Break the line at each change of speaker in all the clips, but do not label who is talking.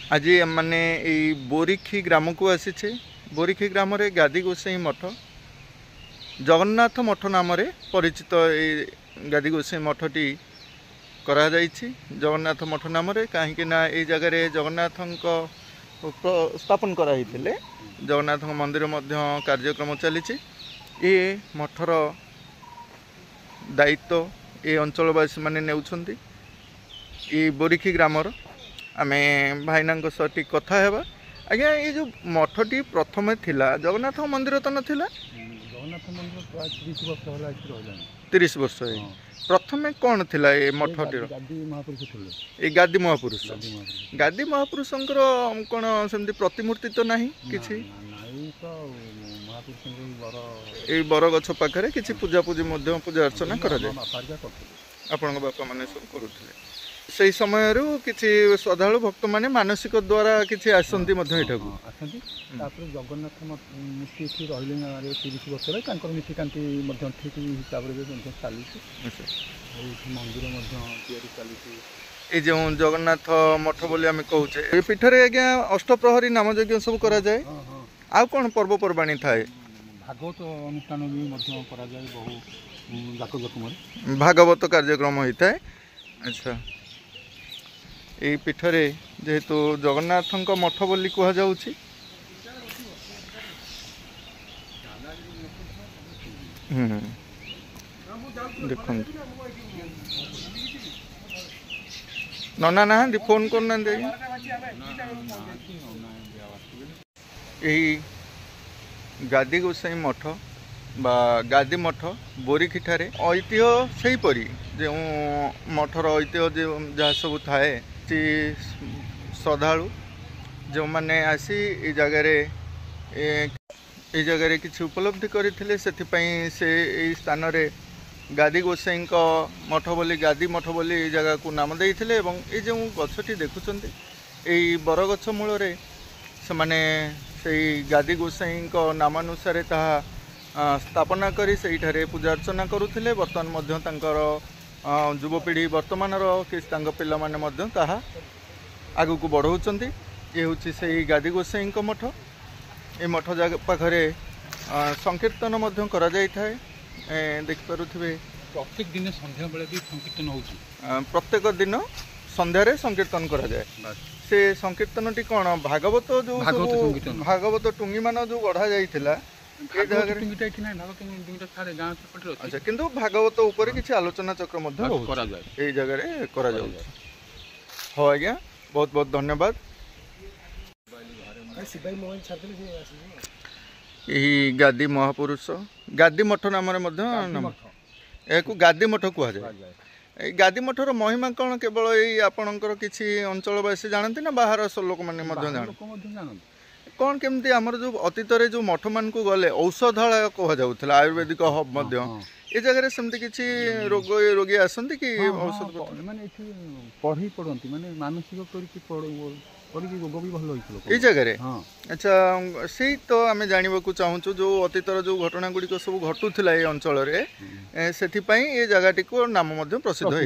आज मैंने बोरीखी ग्राम को आसीचे। बोरीखी ग्राम रे गादी गोसाई मठ जगन्नाथ मठ नाम परिचित गादी गोसाई मठटी करा जाइछि जगन्नाथ मठ नाम कहीं ये जगह जगन्नाथ स्थापन कराई जगन्नाथ मंदिर मध्य कार्यक्रम चली ये मठर दायित्व ये अंचलवासी माने नेउछंती। ये बोरीखी ग्रामर आमे भाईना सह टी कथा हेबा। आज्ञा ये जो मठटी प्रथमे थिला जगन्नाथ मंदिर तो नथिला?
जगन्नाथ मंदिर प्राय 30 वर्ष होला इति रहलानी।
30 वर्ष है। प्रथमे कौन थिला ये मठटी?
गादी महापुरुष थिले।
ए गादी महापुरुष। गादी महापुरुषंकर कोन सेमति प्रतिमूर्ति तो नाही किछि?
नाही तो महापुरुषंकर बर
ए बर गछ पाखरे किछि पूजा पूजी मध्य पूजा अर्चना करा जाय। आपन बापा माने सब करूथिले से समय किसी श्रद्धालु भक्त माने मानसिक द्वारा किसी आसंती
आसंती जगन्नाथ मूर्ति ये रही ना 30 वर्ष नीतिकांति ठीक हिसाब से चली मंदिर चली
जो जगन्नाथ मठ बोली आम कहूचे ये पीठरे आज्ञा अष्टप्रहरी नाम यज्ञ सब करा जाए। आ कौन पर्वपर्वाणी थाए?
भागवत अनुष्ठान भी करा जाए बहु जाकजकम
भागवत कार्यक्रम होता है। अच्छा ये पीठरे जेहेतु जगन्नाथ मठ बोली कह जाउछि देखो नना ना फोन करना यही गादी गोसाई मठ बा गादी मठ बोरीखी ठारे ऐतिह्य से परी जो मठर ऐतिह्य जहाँ सब थाए श्रद्धालु जो मैंने आसी ये जगह किसी उपलब्धि करते से स्थान रे गादी गोसाई मठ बोली गादी मठ बोली जगह को नाम देते ये जो गछटी देखुं यही बरगछ मूल से माने से गादी गोसाई नामानुसार स्थापना करी से पूजा अर्चना करुले। बर्तमान मध्य तांकर युवपीढ़ी वर्तमान पिला माने मध्य ताहा आगु को बढ़ाउछंती। ये हूँ से गादी गोसाई मठ। ये मठ जगह पाखरे संकीर्तन मध्य करा जाय थाए। देखिपे
प्रत्येक दिन संध्या बेले भी संकीर्तन होउछि।
प्रत्येक दिन संध्यारे संकीर्तन करा जाए। से संकीर्तन टी कौन भागवत जो भागवत टुंगी मान जो गढ़ा जाइथिला अच्छा किंतु भागवत ऊपर किसी आलोचना चक्र ये जगह करा जाउछि। हाँ आज्ञा बहुत बहुत धन्यवाद। यही गादी महापुरुष गादी मठ नाम गादी मठ कह जाए। गादी मठर महिमा कौन केवल यही आपणकर किसी अंचलवासी जानती ना बाहर लोक मैंने कौन केमती आमर जो अतीत जो मठ मान को गले औषधालय कह जाऊला आयुर्वेदिक हब ये जगह सेमती किसी रोग रोगी आसती कि औषध
माने पढ़ी पढ़ती माने मानसिक रोग भी भल
ये जगह। अच्छा से तो आम जानवा चाहूँ जो अतीतर जो घटना गुड़िक सब घटुला ये अंचल से ये जगह को नाम प्रसिद्ध हो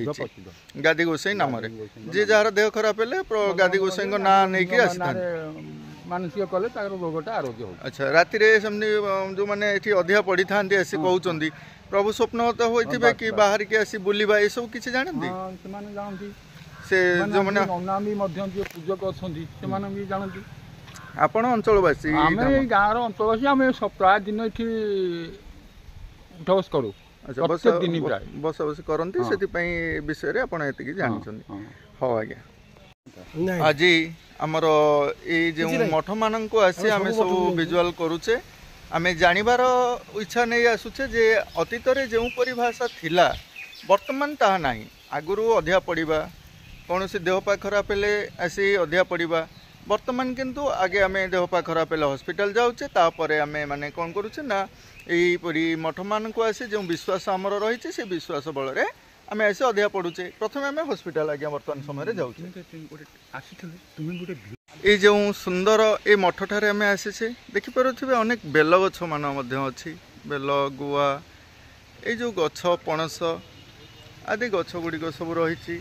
गादी गोसाई नाम जी जार देह खराब है गादी गोसाई ना नहीं आसी
मानसिक कले रोगटा आरोग्य हो। अच्छा
राति जो मैंने ये अधिका पढ़ी था आसी कहते प्रभु स्वप्न तो होते कि बाहर की आसी बुलवा ये सब किसी जानती से जो मैंने
पूजक अच्छा भी जानती
आपण अंचलवासी
गाँव अंचलवासी आम प्राय दिन ये उठबस करूँ।
अच्छा बस बस करती से विषय आप जानते। हाँ आज्ञा आज आमर ये जो मठ मान को आसी आम सब विजुआल करुचे आम जानवर इच्छा नहीं आसुचे जे अतीत जो परिभाषा थिला वर्तमान ताहा नाही। आगुरु अधिका पढ़ा कौन से देहपा खराब हेले आसी अधिका पढ़ा वर्तमान किंतु आगे आम देहपा खराब हेले हॉस्पिटल जाऊचे तापर आम माने कौन करुचे ना यहीपरी मठ मान को आसी जो विश्वास आमर रही से विश्वास बल आम आसी अधिका पढ़ुचे प्रथम आम हॉस्पिटल आज्ञा वर्तमान समय जाऊे। ये जो सुंदर ये मठ ठारे आम आसीचे देखिपे अनेक बेल गछ मान अच्छी बेल गुआ ये जो गछ पणस आदि गछ गुड़िक सब रही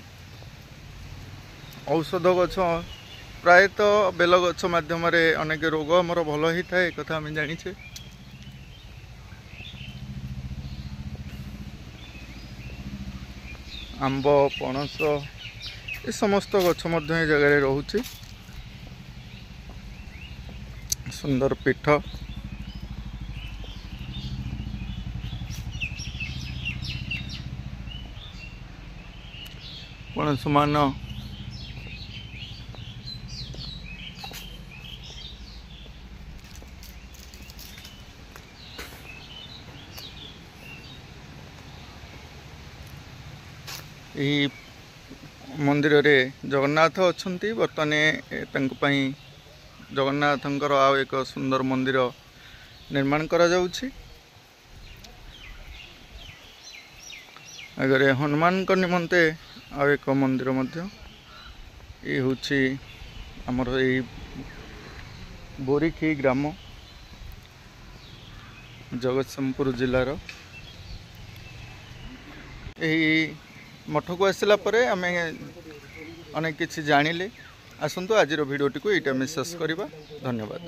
औषध गछ प्रायतः बेल गछ मध्यम अनेक रोग आमर भल होता है कथा आम जाचे। आंब पणस ये समस्त गछ मध्य जगह रोचे। सुंदर पीठ पणस मान यही मंदिर रे जगन्नाथ अच्छी बर्तमान जगन्नाथंकर आउ एक सुंदर मंदिर निर्माण करा जाउछि। अगर हनुमान को निमंते आउ एक मंदिर मध्य ये होछि हमर ए बोरीखी ग्राम जगतसिंहपुर जिलार। यही मठ को आसला परे आमे अनेक किछि जानिले। आसंतु आज वीडियोटी को ये शेष करवा। धन्यवाद।